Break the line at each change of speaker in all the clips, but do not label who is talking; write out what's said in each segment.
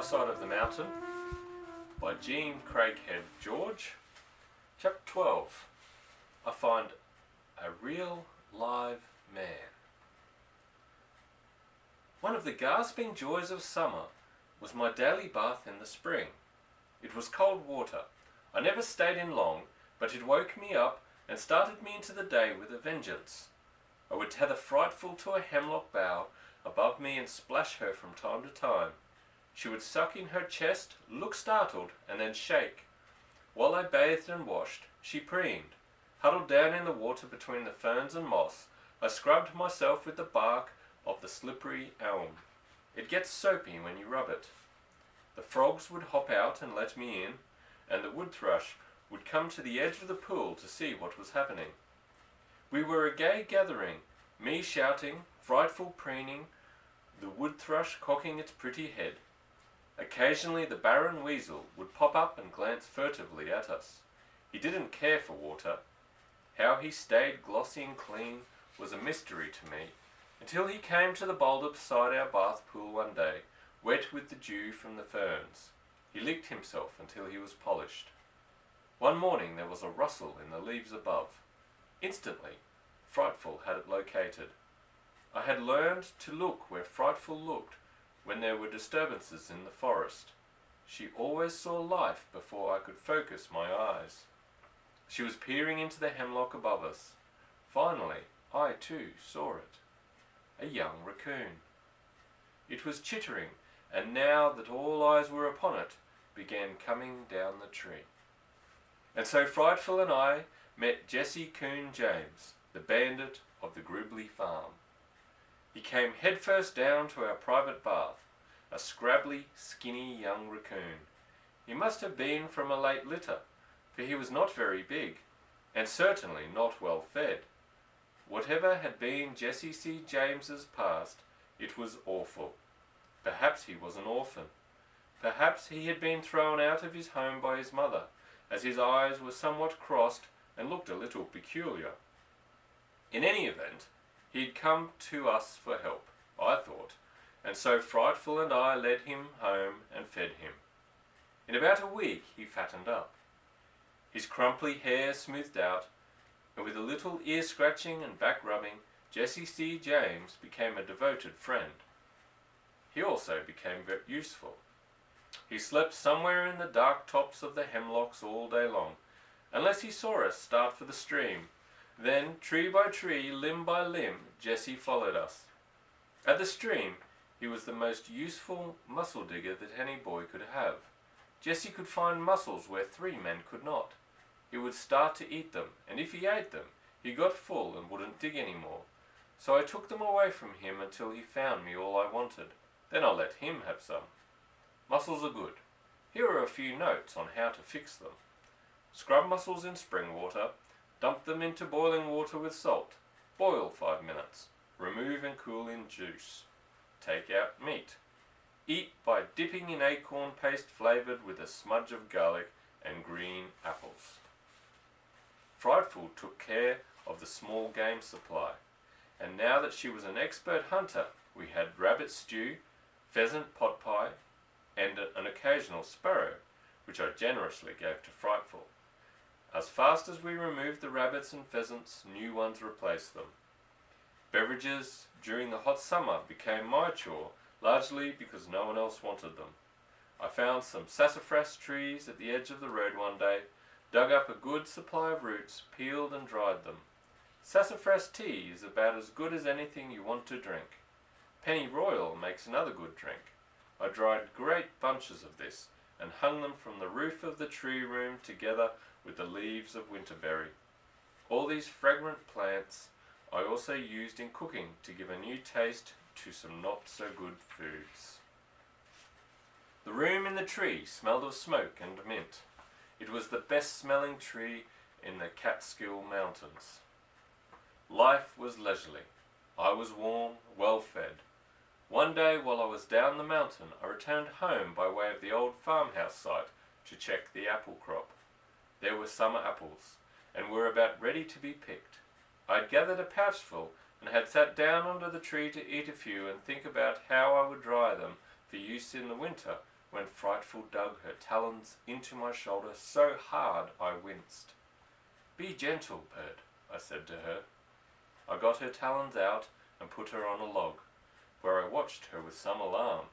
My Side of the Mountain by Jean Craighead George. Chapter 12. I find a real live man. One of the gasping joys of summer was my daily bath in the spring. It was cold water. I never stayed in long, but it woke me up and started me into the day with a vengeance. I would tether Frightful to a hemlock bough above me and splash her from time to time. She would suck in her chest, look startled, and then shake. While I bathed and washed, she preened. Huddled down in the water between the ferns and moss, I scrubbed myself with the bark of the slippery elm. It gets soapy when you rub it. The frogs would hop out and let me in, and the wood thrush would come to the edge of the pool to see what was happening. We were a gay gathering, me shouting, Frightful preening, the wood thrush cocking its pretty head. Occasionally the barren weasel would pop up and glance furtively at us. He didn't care for water. How he stayed glossy and clean was a mystery to me, until he came to the boulder beside our bath pool one day, wet with the dew from the ferns. He licked himself until he was polished. One morning there was a rustle in the leaves above. Instantly, Frightful had it located. I had learned to look where Frightful looked when there were disturbances in the forest. She always saw life before I could focus my eyes. She was peering into the hemlock above us. Finally, I too saw it. A young raccoon. It was chittering, and now that all eyes were upon it, began coming down the tree. And so Frightful and I met Jesse Coon James, the bandit of the Gribbly farm. He came headfirst down to our private bath, a scrabbly, skinny young raccoon. He must have been from a late litter, for he was not very big, and certainly not well fed. Whatever had been Jesse C. James's past, it was awful. Perhaps he was an orphan. Perhaps he had been thrown out of his home by his mother, as his eyes were somewhat crossed and looked a little peculiar. In any event, he'd come to us for help, I thought, and so Frightful and I led him home and fed him. In about a week he fattened up. His crumply hair smoothed out, and with a little ear scratching and back rubbing, Jesse C. James became a devoted friend. He also became very useful. He slept somewhere in the dark tops of the hemlocks all day long, unless he saw us start for the stream. Then, tree by tree, limb by limb, Jesse followed us. At the stream, he was the most useful mussel digger that any boy could have. Jesse could find mussels where 3 men could not. He would start to eat them, and if he ate them, he got full and wouldn't dig any more. So I took them away from him until he found me all I wanted. Then I let him have some. Mussels are good. Here are a few notes on how to fix them. Scrub mussels in spring water. Dump them into boiling water with salt. Boil 5 minutes. Remove and cool in juice. Take out meat. Eat by dipping in acorn paste flavored with a smudge of garlic and green apples. Frightful took care of the small game supply, and now that she was an expert hunter, we had rabbit stew, pheasant pot pie, and an occasional sparrow, which I generously gave to Frightful. As fast as we removed the rabbits and pheasants, new ones replaced them. Beverages during the hot summer became my chore, largely because no one else wanted them. I found some sassafras trees at the edge of the road one day, dug up a good supply of roots, peeled and dried them. Sassafras tea is about as good as anything you want to drink. Pennyroyal makes another good drink. I dried great bunches of this and hung them from the roof of the tree room together with the leaves of winterberry. All these fragrant plants I also used in cooking to give a new taste to some not so good foods. The room in the tree smelled of smoke and mint. It was the best smelling tree in the Catskill Mountains. Life was leisurely. I was warm, well fed. One day while I was down the mountain, I returned home by way of the old farmhouse site to check the apple crop. There were summer apples, and were about ready to be picked. I had gathered a pouchful, and had sat down under the tree to eat a few and think about how I would dry them for use in the winter when Frightful dug her talons into my shoulder so hard I winced. "Be gentle, bird," I said to her. I got her talons out and put her on a log, where I watched her with some alarm.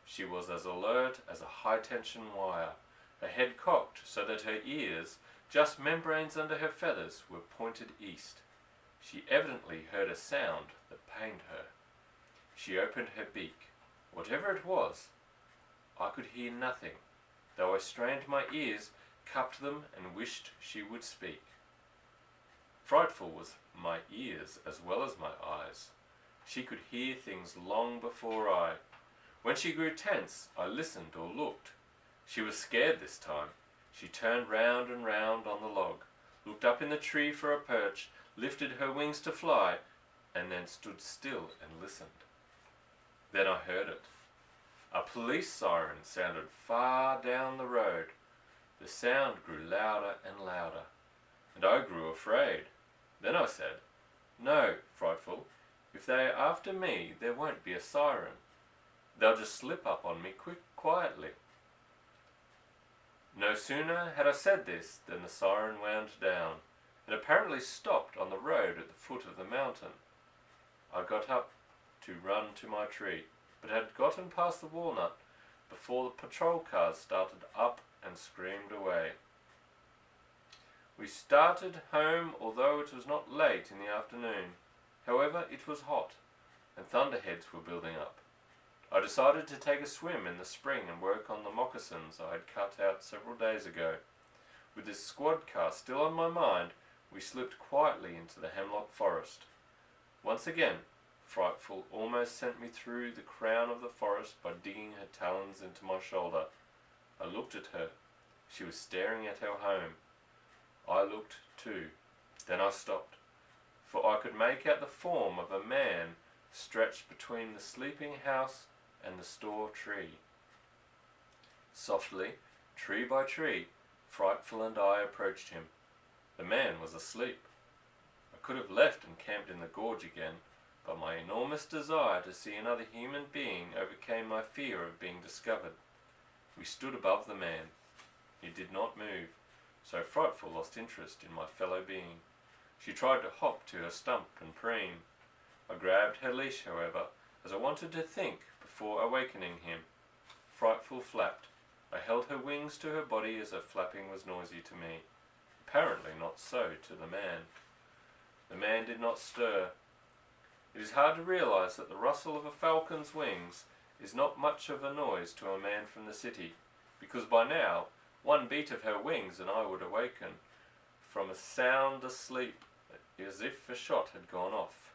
She was as alert as a high-tension wire, her head cocked so that her ears, just membranes under her feathers, were pointed east. She evidently heard a sound that pained her. She opened her beak. Whatever it was, I could hear nothing, though I strained my ears, cupped them, and wished she would speak. Frightful was my ears as well as my eyes. She could hear things long before I. When she grew tense, I listened or looked. She was scared this time. She turned round and round on the log, looked up in the tree for a perch, lifted her wings to fly, and then stood still and listened. Then I heard it. A police siren sounded far down the road. The sound grew louder and louder, and I grew afraid. Then I said, "No, Frightful, if they are after me, there won't be a siren. They'll just slip up on me quietly." No sooner had I said this than the siren wound down, and apparently stopped on the road at the foot of the mountain. I got up to run to my tree, but had gotten past the walnut before the patrol cars started up and screamed away. We started home, although it was not late in the afternoon. However, it was hot, and thunderheads were building up. I decided to take a swim in the spring and work on the moccasins I had cut out several days ago. With this squad car still on my mind, we slipped quietly into the hemlock forest. Once again, Frightful almost sent me through the crown of the forest by digging her talons into my shoulder. I looked at her. She was staring at our home. I looked too. Then I stopped, for I could make out the form of a man stretched between the sleeping house and the store tree. Softly, tree by tree, Frightful and I approached him. The man was asleep. I could have left and camped in the gorge again, but my enormous desire to see another human being overcame my fear of being discovered. We stood above the man. He did not move, so Frightful lost interest in my fellow being. She tried to hop to her stump and preen. I grabbed her leash, however, as I wanted to think before awakening him. Frightful flapped. I held her wings to her body as her flapping was noisy to me. Apparently not so to the man. The man did not stir. It is hard to realize that the rustle of a falcon's wings is not much of a noise to a man from the city, because by now, one beat of her wings and I would awaken from a sound asleep, as if a shot had gone off.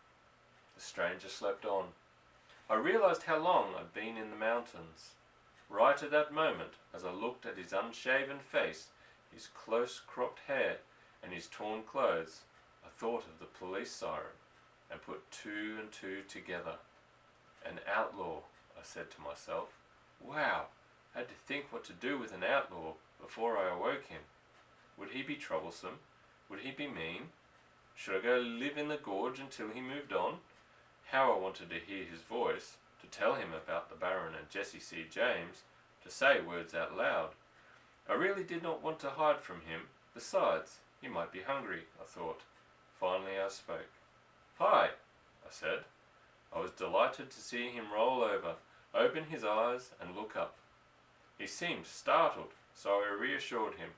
The stranger slept on. I realized how long I'd been in the mountains. Right at that moment, as I looked at his unshaven face, his close-cropped hair, and his torn clothes, I thought of the police siren and put two and two together. An outlaw, I said to myself. Wow, I had to think what to do with an outlaw before I awoke him. Would he be troublesome? Would he be mean? Should I go live in the gorge until he moved on? How I wanted to hear his voice, to tell him about the Baron and Jessie C. James, to say words out loud. I really did not want to hide from him. Besides, he might be hungry, I thought. Finally I spoke. "Hi," I said. I was delighted to see him roll over, open his eyes, and look up. He seemed startled, so I reassured him.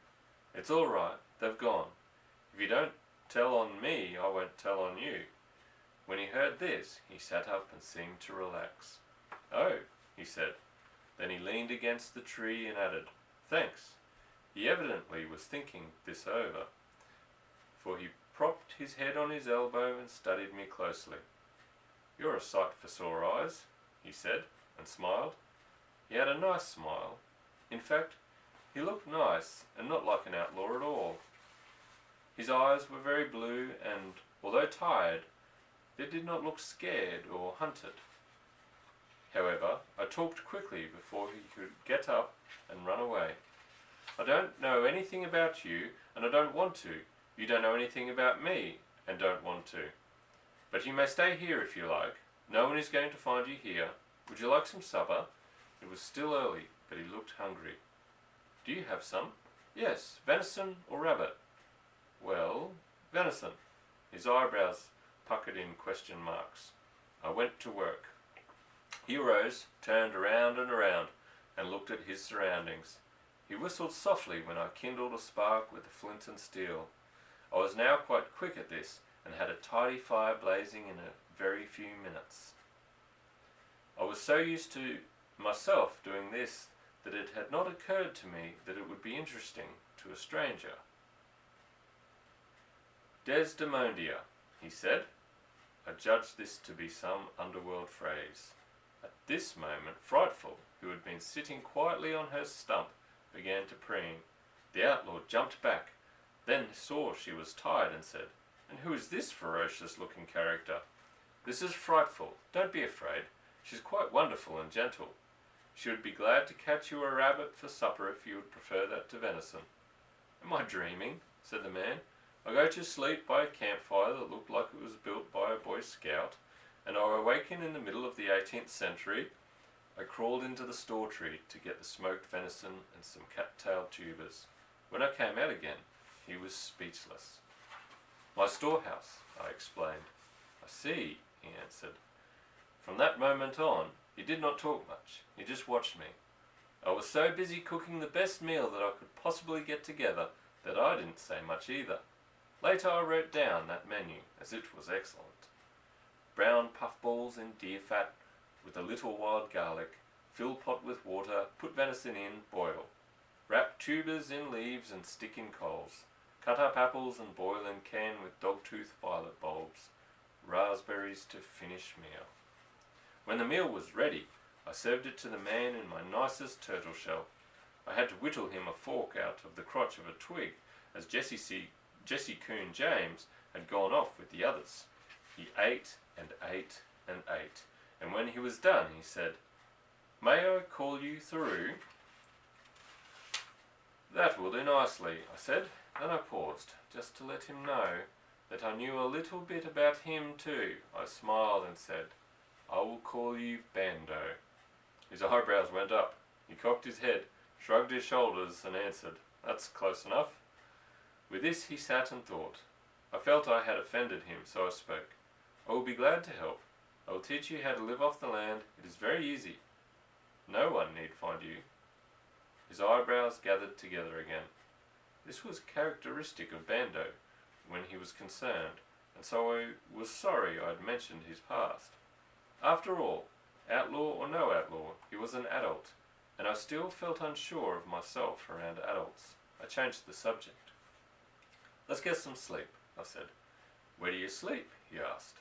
"It's all right, they've gone. If you don't tell on me, I won't tell on you." When he heard this, he sat up and seemed to relax. "Oh," he said. Then he leaned against the tree and added, "Thanks." He evidently was thinking this over, for he propped his head on his elbow and studied me closely. "You're a sight for sore eyes," he said, and smiled. He had a nice smile. In fact, he looked nice and not like an outlaw at all. His eyes were very blue and, although tired, they did not look scared or hunted. However, I talked quickly before he could get up and run away. "I don't know anything about you, and I don't want to. You don't know anything about me, and don't want to. But you may stay here if you like. No one is going to find you here. Would you like some supper?" It was still early, but he looked hungry. Do you have some? Yes, venison or rabbit? Well, venison. His eyebrows puckered in question marks. I went to work. He rose, turned around and around, and looked at his surroundings. He whistled softly when I kindled a spark with the flint and steel. I was now quite quick at this, and had a tidy fire blazing in a very few minutes. I was so used to myself doing this that it had not occurred to me that it would be interesting to a stranger. Desdemonia, he said. I judged this to be some underworld phrase. At this moment, Frightful, who had been sitting quietly on her stump, began to preen. The outlaw jumped back, then saw she was tired and said, "And who is this ferocious-looking character?" "This is Frightful. Don't be afraid. She's quite wonderful and gentle. She would be glad to catch you a rabbit for supper if you would prefer that to venison." "Am I dreaming?" said the man. "I go to sleep by a campfire that looked like it was built by a Boy Scout, and I awaken in the middle of the 18th century. I crawled into the store tree to get the smoked venison and some cat-tailed tubers. When I came out again, he was speechless. "My storehouse," I explained. "I see," he answered. From that moment on, he did not talk much. He just watched me. I was so busy cooking the best meal that I could possibly get together that I didn't say much either. Later I wrote down that menu, as it was excellent. Brown puffballs in deer fat, with a little wild garlic, fill pot with water, put venison in, boil. Wrap tubers in leaves and stick in coals. Cut up apples and boil in can with dogtooth violet bulbs. Raspberries to finish meal. When the meal was ready, I served it to the man in my nicest turtle shell. I had to whittle him a fork out of the crotch of a twig, as Jesse Coon James had gone off with the others. He ate and ate and ate, and when he was done he said, "May I call you Thoreau?" "That will do nicely," I said. Then I paused, just to let him know that I knew a little bit about him too. I smiled and said, "I will call you Bando." His eyebrows went up. He cocked his head, shrugged his shoulders, and answered, "That's close enough." With this he sat and thought. I felt I had offended him, so I spoke. "I will be glad to help. I will teach you how to live off the land. It is very easy. No one need find you." His eyebrows gathered together again. This was characteristic of Bando when he was concerned, and so I was sorry I had mentioned his past. After all, outlaw or no outlaw, he was an adult, and I still felt unsure of myself around adults. I changed the subject. "Let's get some sleep," I said. "Where do you sleep?" he asked,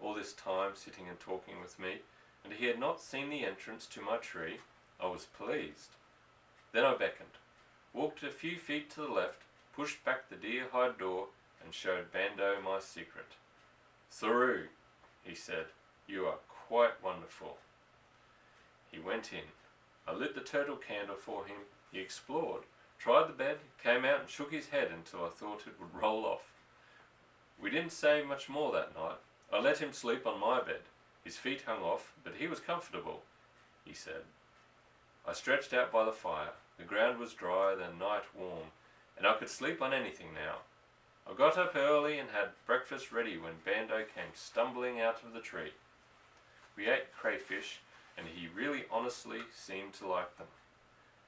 all this time sitting and talking with me, and he had not seen the entrance to my tree. I was pleased. Then I beckoned, walked a few feet to the left, pushed back the deer-hide door, and showed Bando my secret. "Thoreau," he said, "you are quite wonderful." He went in. I lit the turtle candle for him. He explored, tried the bed, came out and shook his head until I thought it would roll off. We didn't say much more that night. I let him sleep on my bed. His feet hung off, but he was comfortable, he said. I stretched out by the fire. The ground was dry, the night warm, and I could sleep on anything now. I got up early and had breakfast ready when Bando came stumbling out of the tree. We ate crayfish, and he really honestly seemed to like them.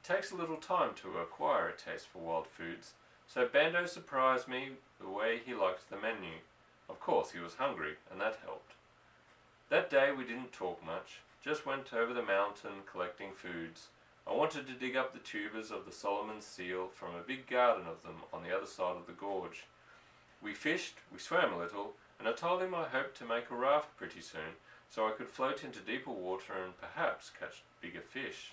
It takes a little time to acquire a taste for wild foods, so Bando surprised me the way he liked the menu. Of course he was hungry, and that helped. That day we didn't talk much, just went over the mountain collecting foods. I wanted to dig up the tubers of the Solomon's seal from a big garden of them on the other side of the gorge. We fished, we swam a little, and I told him I hoped to make a raft pretty soon, so I could float into deeper water and perhaps catch bigger fish.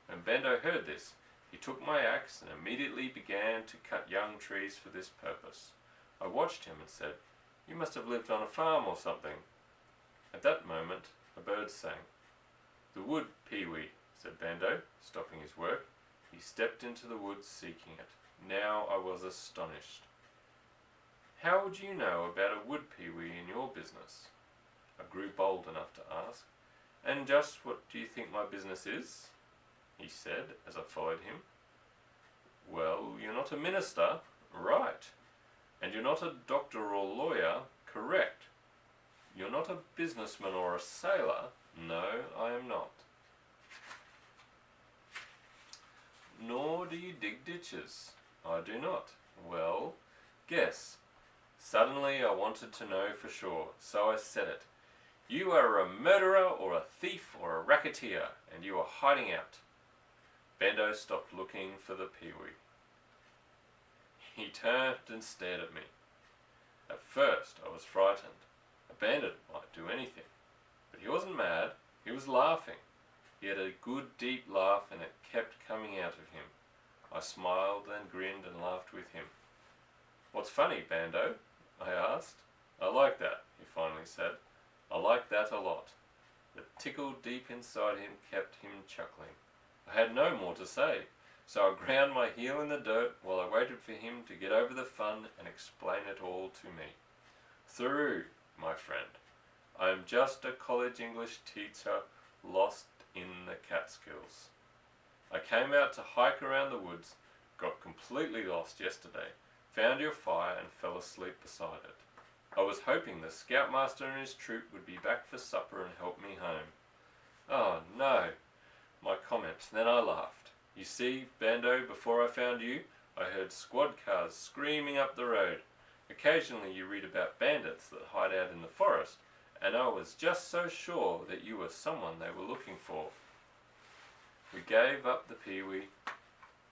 When Bando heard this, he took my axe and immediately began to cut young trees for this purpose. I watched him and said, "You must have lived on a farm or something." At that moment, a bird sang. "The wood, Pee-wee," said Bando, stopping his work. He stepped into the woods seeking it. Now I was astonished. "How would you know about a wood Pee-wee in your business?" I grew bold enough to ask. "And just what do you think my business is?" he said as I followed him. Well, you're not a minister, right. And you're not a doctor or lawyer, correct. You're not a businessman or a sailor, no, I am not. Nor do you dig ditches, I do not. Well, guess. Suddenly I wanted to know for sure, so I said it. You are a murderer or a thief or a racketeer, and you are hiding out. Bendo stopped looking for the peewee. He turned and stared at me. At first I was frightened. A bandit might do anything. But he wasn't mad, he was laughing. He had a good deep laugh and it kept coming out of him. I smiled and grinned and laughed with him. What's funny, Bando? I asked. I like that, he finally said. I like that a lot. The tickle deep inside him kept him chuckling. I had no more to say, so I ground my heel in the dirt while I waited for him to get over the fun and explain it all to me. Through, my friend. I am just a college English teacher lost in the Catskills. I came out to hike around the woods, got completely lost yesterday, found your fire and fell asleep beside it. I was hoping the scoutmaster and his troop would be back for supper and help me home. Oh no, my comment. Then I laughed. You see, Bando, before I found you, I heard squad cars screaming up the road. Occasionally you read about bandits that hide out in the forest, and I was just so sure that you were someone they were looking for. We gave up the peewee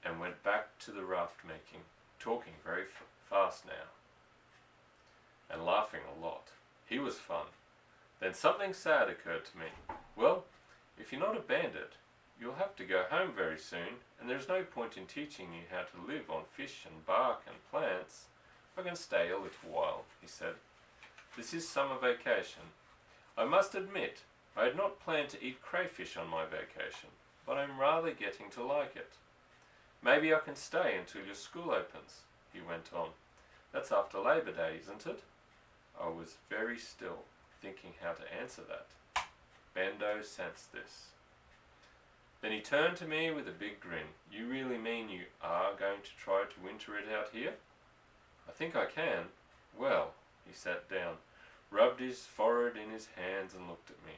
and went back to the raft making, talking very fast now, and laughing a lot. He was fun. Then something sad occurred to me. Well, if you're not a bandit, you'll have to go home very soon, and there's no point in teaching you how to live on fish and bark and plants. I can stay a little while, he said. This is summer vacation. I must admit, I had not planned to eat crayfish on my vacation, but I'm rather getting to like it. Maybe I can stay until your school opens, he went on. That's after Labor Day, isn't it? I was very still, thinking how to answer that. Bando sensed this. Then he turned to me with a big grin. You really mean you are going to try to winter it out here? I think I can. Well, he sat down, rubbed his forehead in his hands and looked at me.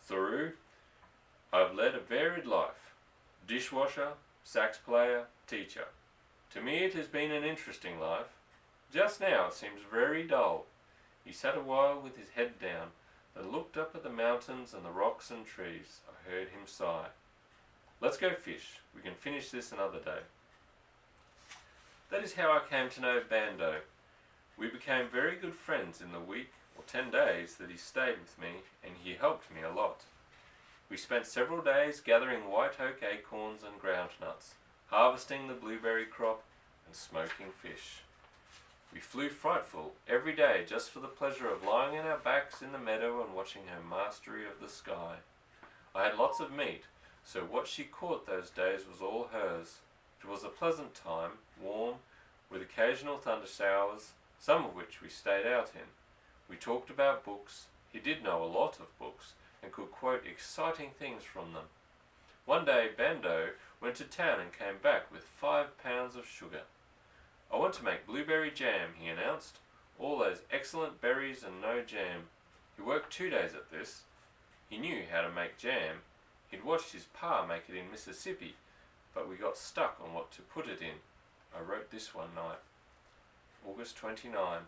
Thoreau, I've led a varied life. Dishwasher, sax player, teacher. To me it has been an interesting life. Just now it seems very dull. He sat a while with his head down, then looked up at the mountains and the rocks and trees. I heard him sigh. Let's go fish. We can finish this another day. That is how I came to know Bando. We became very good friends in the week or 10 days that he stayed with me, and he helped me a lot. We spent several days gathering white oak acorns and groundnuts, harvesting the blueberry crop, and smoking fish. We flew frightful every day just for the pleasure of lying on our backs in the meadow and watching her mastery of the sky. I had lots of meat, so what she caught those days was all hers. It was a pleasant time, warm, with occasional thunder showers, some of which we stayed out in. We talked about books. He did know a lot of books and could quote exciting things from them. One day Bando went to town and came back with 5 pounds of sugar. I want to make blueberry jam, he announced. All those excellent berries and no jam. He worked 2 days at this. He knew how to make jam. He'd watched his pa make it in Mississippi, but we got stuck on what to put it in. I wrote this one night. August 29.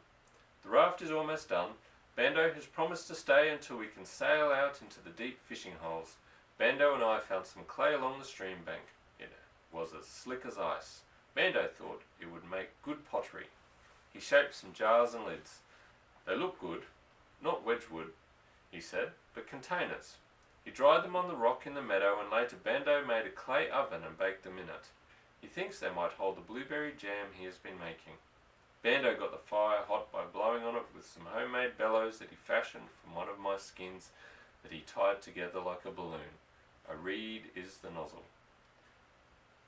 The raft is almost done. Bando has promised to stay until we can sail out into the deep fishing holes. Bando and I found some clay along the stream bank. It was as slick as ice. Bando thought it would make good pottery. He shaped some jars and lids. They look good, not wedgewood, he said, but containers. He dried them on the rock in the meadow, and later Bando made a clay oven and baked them in it. He thinks they might hold the blueberry jam he has been making. Bando got the fire hot by blowing on it with some homemade bellows that he fashioned from one of my skins that he tied together like a balloon. A reed is the nozzle.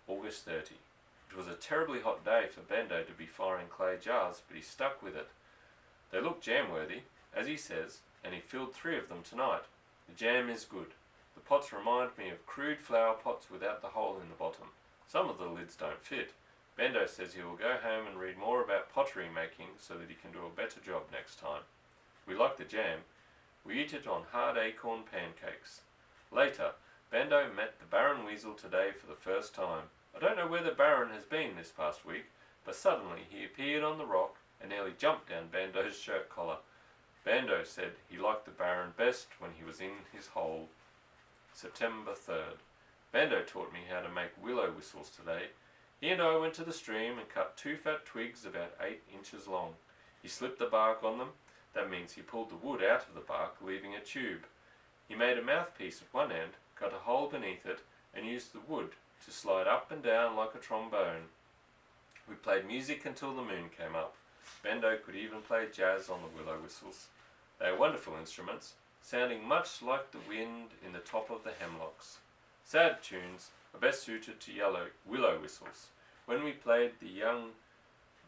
August 30. It was a terribly hot day for Bando to be firing clay jars, but he stuck with it. They look jam-worthy, as he says, and he filled 3 of them tonight. The jam is good. The pots remind me of crude flower pots without the hole in the bottom. Some of the lids don't fit. Bendo says he will go home and read more about pottery making so that he can do a better job next time. We like the jam. We eat it on hard acorn pancakes. Later, Bando met the Baron Weasel today for the first time. I don't know where the Baron has been this past week, but suddenly he appeared on the rock and nearly jumped down Bando's shirt collar. Bando said he liked the Baron best when he was in his hole. September 3rd. Bando taught me how to make willow whistles today. He and I went to the stream and cut 2 fat twigs about 8 inches long. He slipped the bark on them. That means he pulled the wood out of the bark, leaving a tube. He made a mouthpiece at one end, cut a hole beneath it, and used the wood to slide up and down like a trombone. We played music until the moon came up. Bendo could even play jazz on the willow whistles. They are wonderful instruments, sounding much like the wind in the top of the hemlocks. Sad tunes are best suited to willow whistles. When we played The Young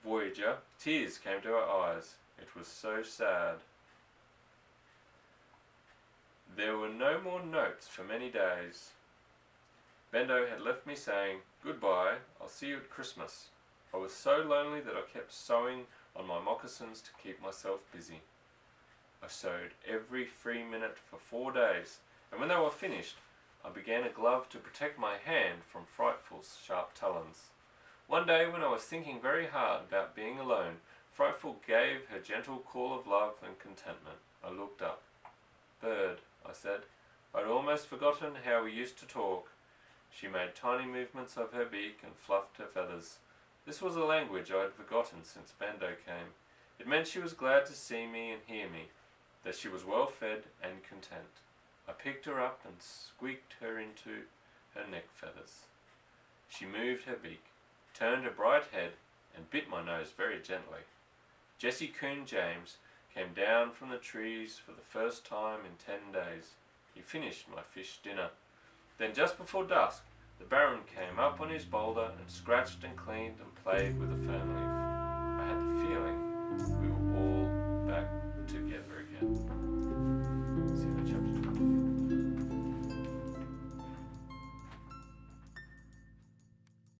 Voyager, tears came to our eyes. It was so sad. There were no more notes for many days. Bendo had left me saying, "Goodbye, I'll see you at Christmas." I was so lonely that I kept sewing on my moccasins to keep myself busy. I sewed every free minute for 4 days, and when they were finished, I began a glove to protect my hand from Frightful's sharp talons. One day when I was thinking very hard about being alone, Frightful gave her gentle call of love and contentment. I looked up. "Bird," I said. I'd almost forgotten how we used to talk. She made tiny movements of her beak and fluffed her feathers. This was a language I had forgotten since Bando came. It meant she was glad to see me and hear me, that she was well fed and content. I picked her up and squeaked her into her neck feathers. She moved her beak, turned her bright head, and bit my nose very gently. Jesse Coon James came down from the trees for the first time in 10 days. He finished my fish dinner. Then just before dusk, the Baron came up on his boulder and scratched and cleaned and played with a fern leaf.